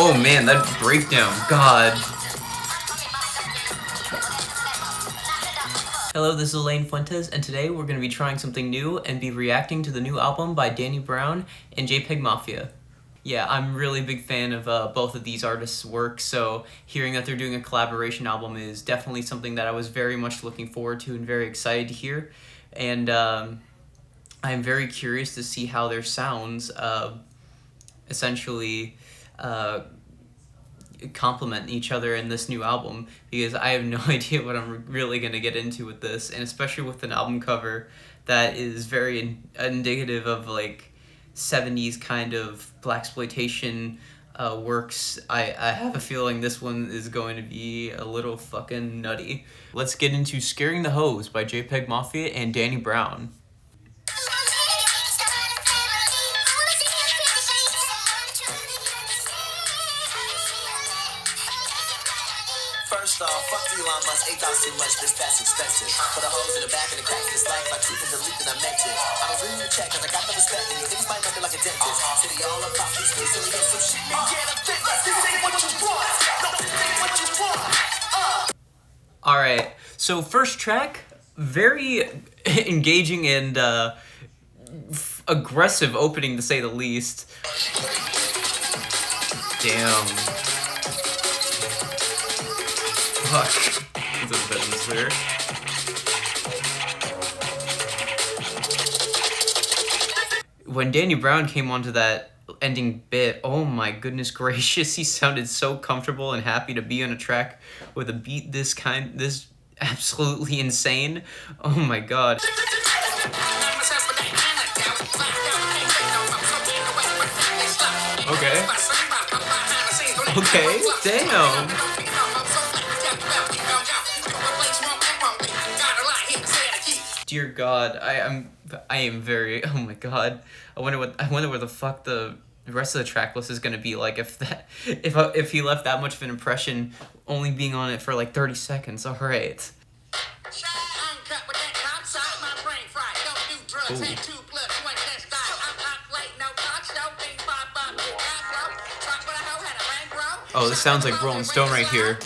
Oh man, that breakdown, God. Hello, this is Elaine Fuentes, and today we're going to be trying something new and be reacting to the new album by Danny Brown and JPEGMAFIA. Yeah, I'm really a big fan of both of these artists' work, so hearing that they're doing a collaboration album is definitely something that I was very much looking forward to and very excited to hear. And I'm very curious to see how their sounds essentially complement each other in this new album, because I have no idea what I'm really going to get into with this, and especially with an album cover that is very indicative of like 70s kind of blaxploitation works. I have a feeling this one is going to be a little fucking nutty. Let's get into Scaring the Hoes by JPEGMAFIA and Danny Brown. First off, fuck Elon Musk, $8 too much, this that's expensive. For the hoes in the back and the cracks in this life, like truth and delete that I meant it. I don't really need to check, cause I got no respect, and these niggas might know me like a dentist. City all up off these streets, so we get some shit and get a fit. This ain't what you want, no, this ain't what you want. Alright, so first track, very engaging and aggressive opening, to say the least. Damn. Fuck. This is business there. When Danny Brown came onto that ending bit, oh my goodness gracious, he sounded so comfortable and happy to be on a track with a beat this absolutely insane. Oh my god. Okay. Okay, damn. Dear God, I am very, oh my God. I wonder where the fuck the rest of the track list is gonna be like if he left that much of an impression only being on it for like 30 seconds. All right. Ooh. Oh, this sounds like Rolling Stone right here.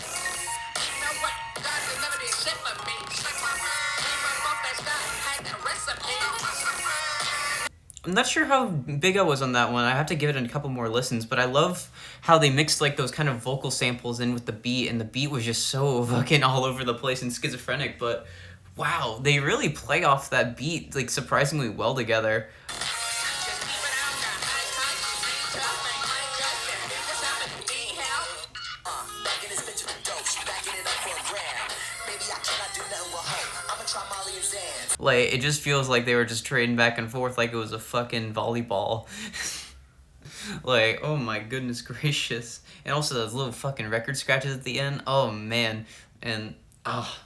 I'm not sure how big I was on that one. I have to give it a couple more listens, but I love how they mixed like those kind of vocal samples in with the beat, and the beat was just so fucking all over the place and schizophrenic, but wow, they really play off that beat like surprisingly well together. Like, it just feels like they were just trading back and forth like it was a fucking volleyball. Like, oh my goodness gracious. And also those little fucking record scratches at the end. Oh man. And, oh.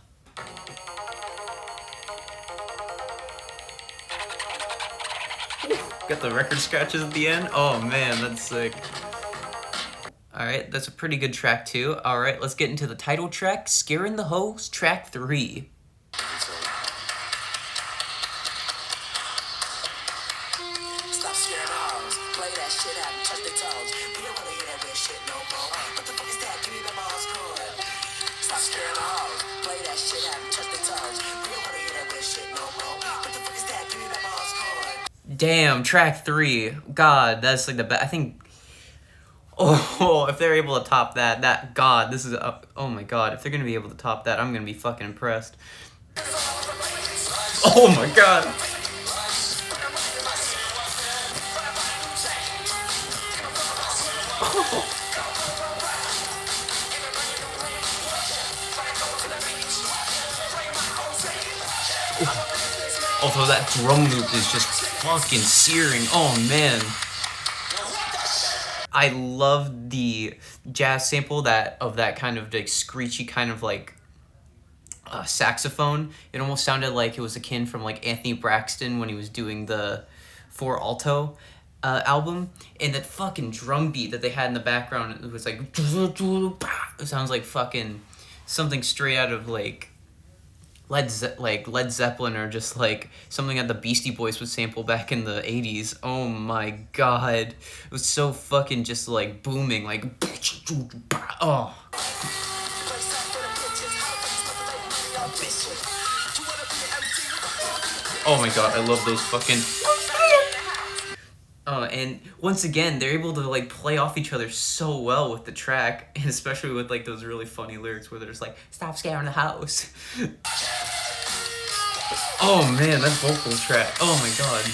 Got the record scratches at the end. Oh man, that's sick. Alright, that's a pretty good track too. Alright, let's get into the title track, Scaring the Hoes, track 3. Damn, track 3. God, that's like the best. I think. Oh, if they're able to top that, God, this is. Oh my God, if they're gonna be able to top that, I'm gonna be fucking impressed. Oh my God. Oh. Although that drum loop is just fucking searing. Oh man. I love the jazz sample of that kind of like screechy kind of like saxophone. It almost sounded like it was akin from like Anthony Braxton when he was doing the 4 Alto album. And that fucking drum beat that they had in the background, it was like, it sounds like fucking something straight out of like Led Zeppelin, or just like something that the Beastie Boys would sample back in the 80s. Oh my god. It was so fucking just like booming, like oh. Oh my god, I love those fucking and once again, they're able to like play off each other so well with the track, and especially with like those really funny lyrics where they're just like, "Stop scaring the house." Oh man, that vocal track. Oh my god.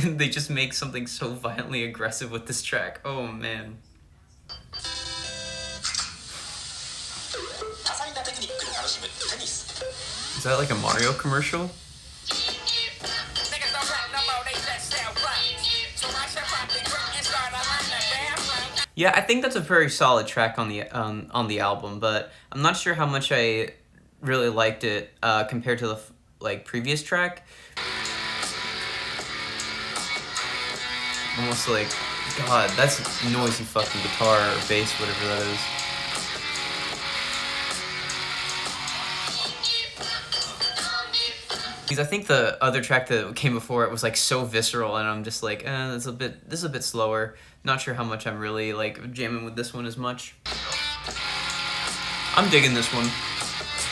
And they just make something so violently aggressive with this track. Oh man. Is that like a Mario commercial? Yeah, I think that's a very solid track on the album, but I'm not sure how much I really liked it compared to the like previous track. Almost like, god, that's noisy fucking guitar or bass, whatever that is. Because I think the other track that came before it was like so visceral, and I'm just like, this is a bit slower. Not sure how much I'm really like jamming with this one as much. I'm digging this one.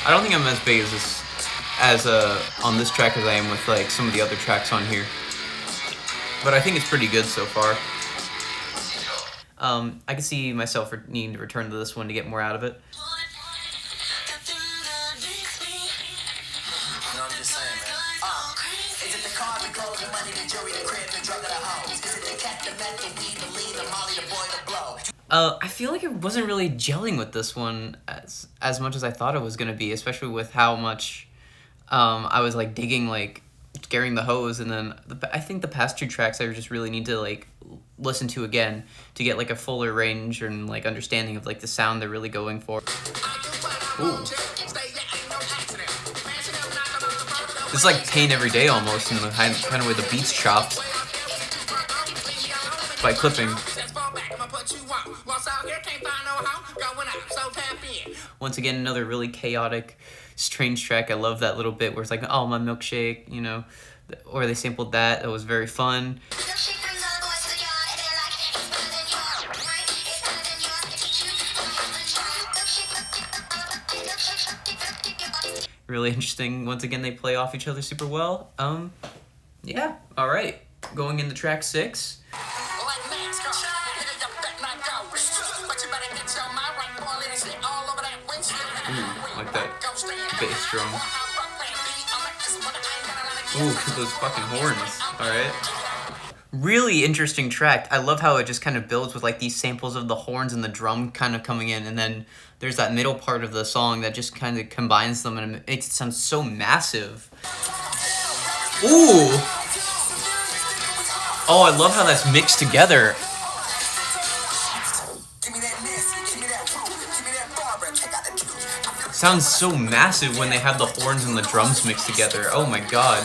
I don't think I'm as big as on this track as I am with like some of the other tracks on here. But I think it's pretty good so far. I can see myself needing to return to this one to get more out of it. I feel like it wasn't really gelling with this one as much as I thought it was gonna be, especially with how much I was like digging like Scaring the Hose, and then I think the past two tracks I just really need to like listen to again to get like a fuller range and like understanding of like the sound they're really going for. Ooh. It's like Pain Every Day almost in the kind of way the beat's chopped by clipping. Once again, another really chaotic, strange track. I love that little bit where it's like, oh, my milkshake, you know, or they sampled that. That was very fun. Really interesting. Once again, they play off each other super well. Yeah, all right. Going into track 6. Ooh, like that bass drum. Ooh, those fucking horns. Alright. Really interesting track. I love how it just kind of builds with like these samples of the horns and the drum kind of coming in, and then there's that middle part of the song that just kind of combines them and it makes it sound so massive. Ooh! Oh, I love how that's mixed together. Sounds so massive when they have the horns and the drums mixed together. Oh my god.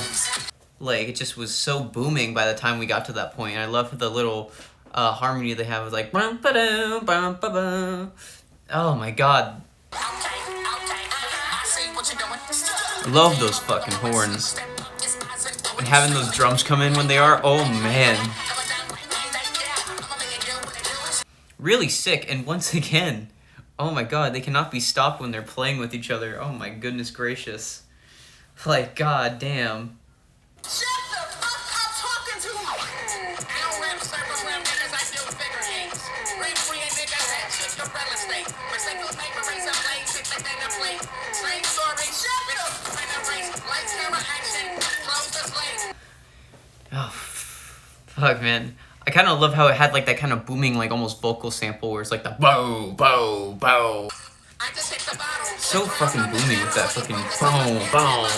Like, it just was so booming by the time we got to that point. And I love the little harmony they have. It's like, oh my god. I love those fucking horns. And having those drums come in when they are, oh man. Really sick. And once again, oh my god, they cannot be stopped when they're playing with each other. Oh my goodness gracious. Like, god damn. Shut the fuck up talking to me! I don't rap circles around niggas, I do figure eights. Rent free and niggas that shit your real estate. Recycle paper, raise up lane, shit like that plate. Same story, shut up! When I race, lights, camera, action, close the slate. Oh, fuck, man. I kind of love how it had like that kind of booming, like almost vocal sample where it's like the bow, bow, bow. So fucking booming with that fucking boom, boom.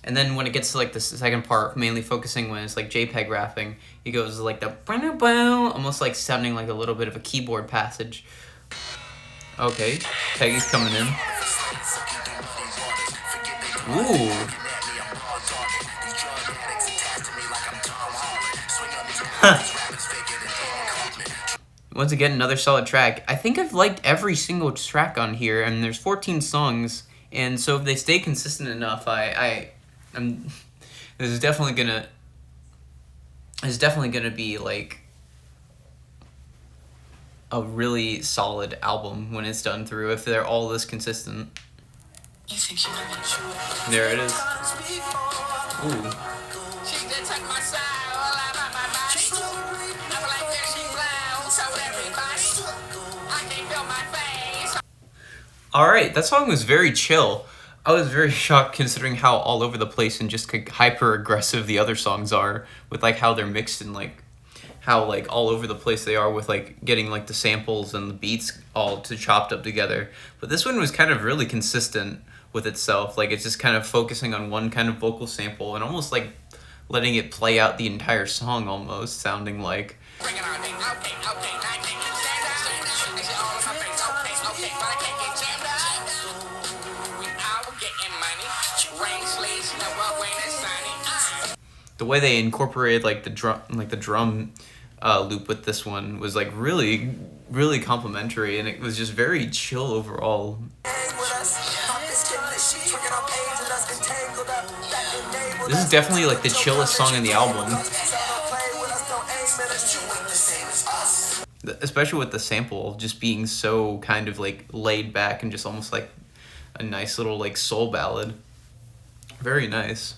And then when it gets to like the second part, mainly focusing when it's like JPEG rapping, he goes like the bow, almost like sounding like a little bit of a keyboard passage. Okay, Peggy's coming in. Ooh. Once again, another solid track. I think I've liked every single track on here, and there's 14 songs, and so if they stay consistent enough, I'm this is definitely gonna be like a really solid album when it's done through if they're all this consistent. There it is. Ooh. Alright, that song was very chill. I was very shocked considering how all over the place and just like, hyper aggressive the other songs are with like how they're mixed and like how like all over the place they are with like getting like the samples and the beats all chopped up together. But this one was kind of really consistent with itself. Like it's just kind of focusing on one kind of vocal sample and almost like letting it play out the entire song almost, sounding like. The way they incorporated like the drum loop with this one was like really, really complimentary, and it was just very chill overall. This is definitely like the chillest song in the album, especially with the sample just being so kind of like laid back and just almost like a nice little like soul ballad. Very nice.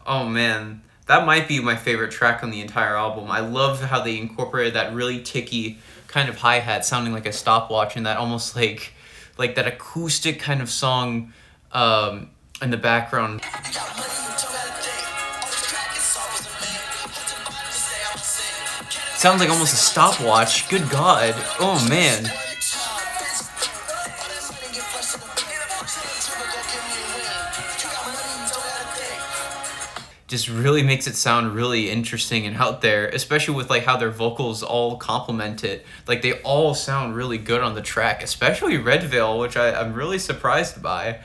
Oh man, that might be my favorite track on the entire album. I love how they incorporated that really ticky kind of hi-hat sounding like a stopwatch and that almost like that acoustic kind of song in the background. Sounds like almost a stopwatch. Good God. Oh man. Just really makes it sound really interesting and out there, especially with like how their vocals all complement it. Like they all sound really good on the track, especially Red Veil, which I'm really surprised by.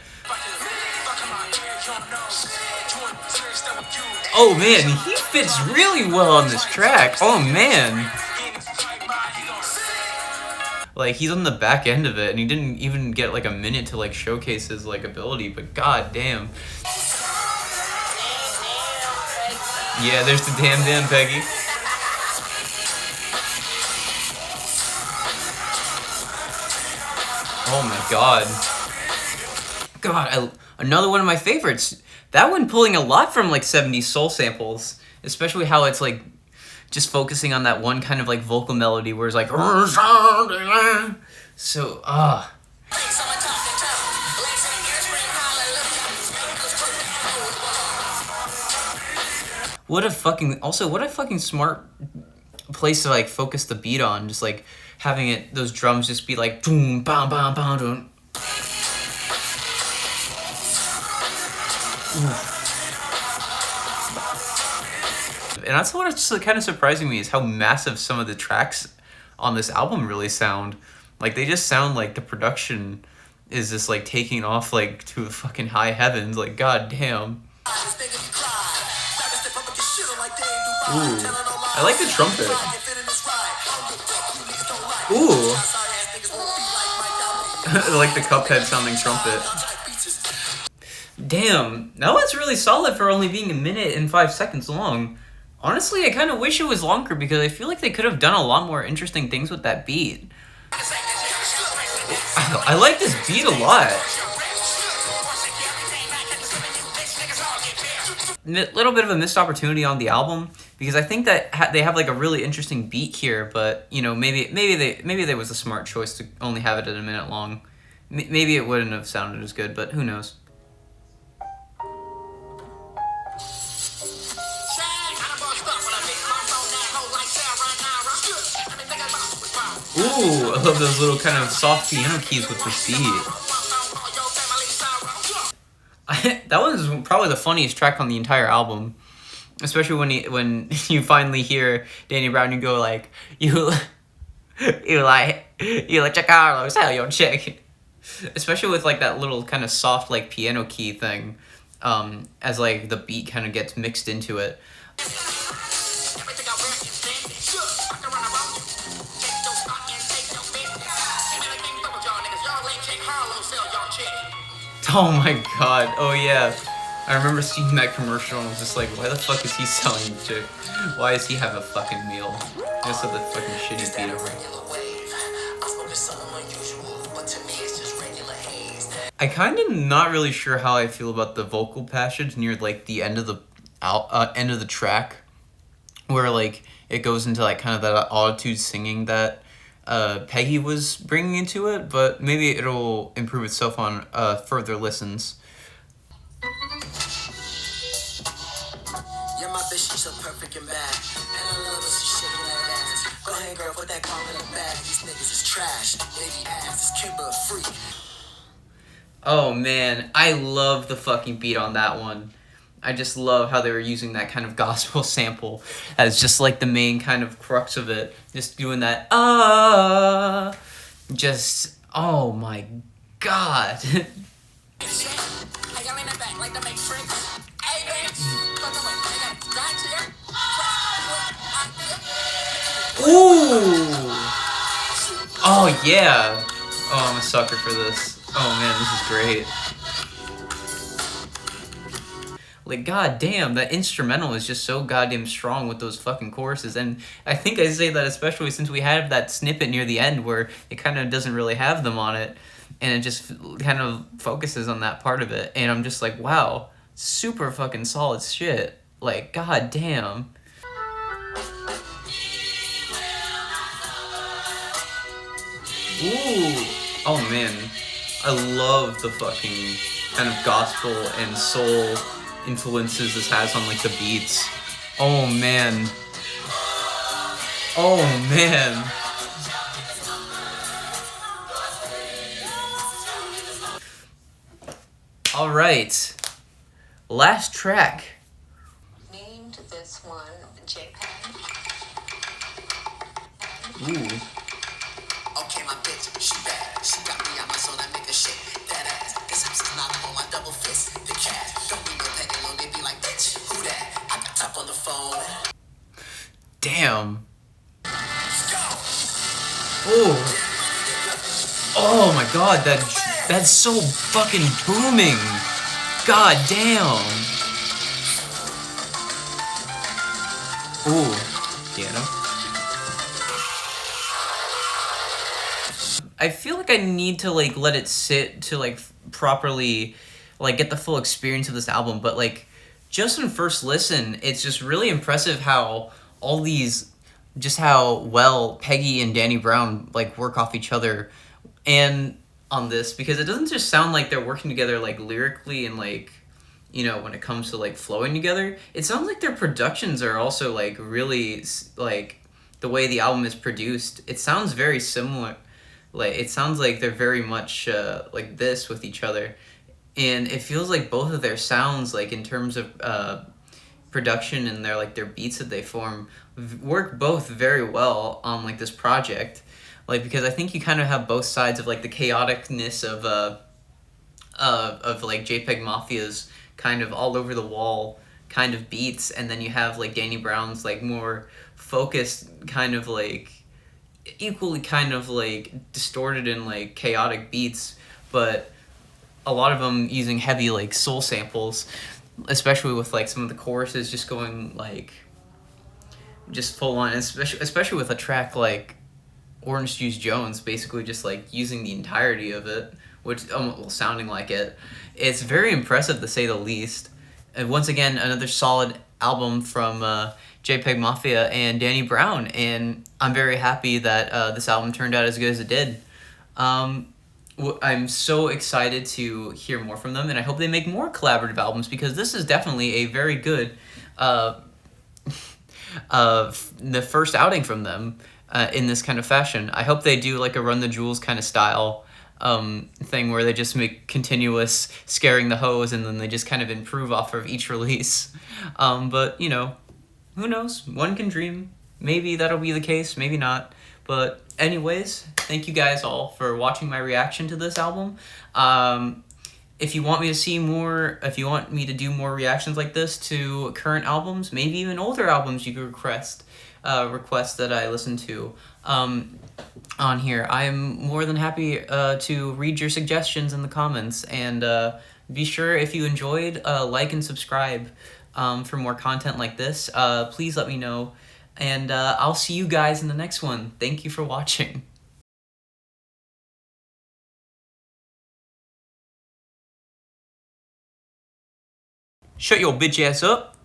Oh man, he fits really well on this track. Oh man. Like he's on the back end of it and he didn't even get like a minute to like showcase his like ability, but god damn. Yeah, there's the damn Peggy. Oh my god. God, another one of my favorites. That one pulling a lot from like 70s soul samples, especially how it's like just focusing on that one kind of like vocal melody where it's like so what a fucking smart place to like focus the beat on, just like having it those drums just be like boom bam bam bam boom. And that's what's kind of surprising me is how massive some of the tracks on this album really sound. Like they just sound like the production is just like taking off like to the fucking high heavens. Like god damn. Ooh, I like the trumpet. Ooh. I like the Cuphead sounding trumpet. Damn, that one's really solid for only being 1 minute and 5 seconds long. Honestly, I kind of wish it was longer because I feel like they could have done a lot more interesting things with that beat. I like this beat a lot. A little bit of a missed opportunity on the album because I think that they have like a really interesting beat here, but you know maybe there was a smart choice to only have it at 1 minute long. Maybe it wouldn't have sounded as good, but who knows. Ooh, I love those little kind of soft piano keys with this beat. That was probably the funniest track on the entire album. especially when you finally hear Danny Brown, you go like, you let your Carlos sell your chick. Especially with like that little kind of soft like piano key thing, as like the beat kind of gets mixed into it. Oh my god, oh yeah. I remember seeing that commercial and was just like, why the fuck is he selling chick? Why does he have a fucking meal? Just have the fucking shitty beat over it. I kind of not really sure how I feel about the vocal passage near like the end of the end of the track, where like it goes into like kind of that autotune singing that Peggy was bringing into it, but maybe it'll improve itself on further listens. Yeah, my bitch, she's so perfect and bad. And I love her, she's shaking that ass. Go ahead, girl, put that car in the bag. These niggas is trash. Baby ass is Kimber a freak. Oh man, I love the fucking beat on that one. I just love how they were using that kind of gospel sample as just like the main kind of crux of it. Just doing that, just, oh my god. Ooh! Oh yeah! Oh, I'm a sucker for this. Oh man, this is great. Like, god damn, that instrumental is just so goddamn strong with those fucking choruses. And I think I say that especially since we have that snippet near the end where it kind of doesn't really have them on it. And it just kind of focuses on that part of it. And I'm just like, wow, super fucking solid shit. Like, god damn. Ooh. Oh man. I love the fucking kind of gospel and soul influences this has on like the beats. Oh man. Oh man. All right. Last track. Named this one JPEG. Ooh. Okay, my bitch, she bad. She got me on my soul, I make a shit. That ass. This house is not on my double fist. The cat. Don't be no petty long, they be like, bitch, who that? I got top on the phone. Damn. Ooh. Oh my god, that's so fucking booming. God damn. Ooh. Piano. I feel like I need to like let it sit to like properly like get the full experience of this album, but like just on first listen, it's just really impressive how all these, just how well Peggy and Danny Brown like work off each other and on this, because it doesn't just sound like they're working together like lyrically and like, you know, when it comes to like flowing together, it sounds like their productions are also like really like the way the album is produced. It sounds very similar. Like it sounds like they're very much like this with each other, and it feels like both of their sounds, like in terms of production and their beats that they form, work both very well on like this project. Like because I think you kind of have both sides of like the chaoticness of like JPEGMAFIA's kind of all over the wall kind of beats, and then you have like Danny Brown's like more focused kind of like equally kind of like distorted and like chaotic beats, but a lot of them using heavy like soul samples, especially with like some of the choruses just going like just full on, especially with a track like Orange Juice Jones, basically just like using the entirety of it, which well, sounding like it. It's very impressive to say the least. And once again, another solid album from JPEGMAFIA and Danny Brown, and I'm very happy that this album turned out as good as it did. I'm so excited to hear more from them, and I hope they make more collaborative albums, because this is definitely a very good the first outing from them in this kind of fashion. I hope they do like a Run the Jewels kind of style thing where they just make continuous scaring the hose and then they just kind of improve off of each release. But, you know, who knows? One can dream. Maybe that'll be the case, maybe not. But anyways, thank you guys all for watching my reaction to this album. If you want me to see more, if you want me to do more reactions like this to current albums, maybe even older albums you could request that I listen to on here, I'm more than happy to read your suggestions in the comments. And be sure, if you enjoyed, like and subscribe for more content like this. Please let me know. And I'll see you guys in the next one. Thank you for watching. Shut your bitch ass up.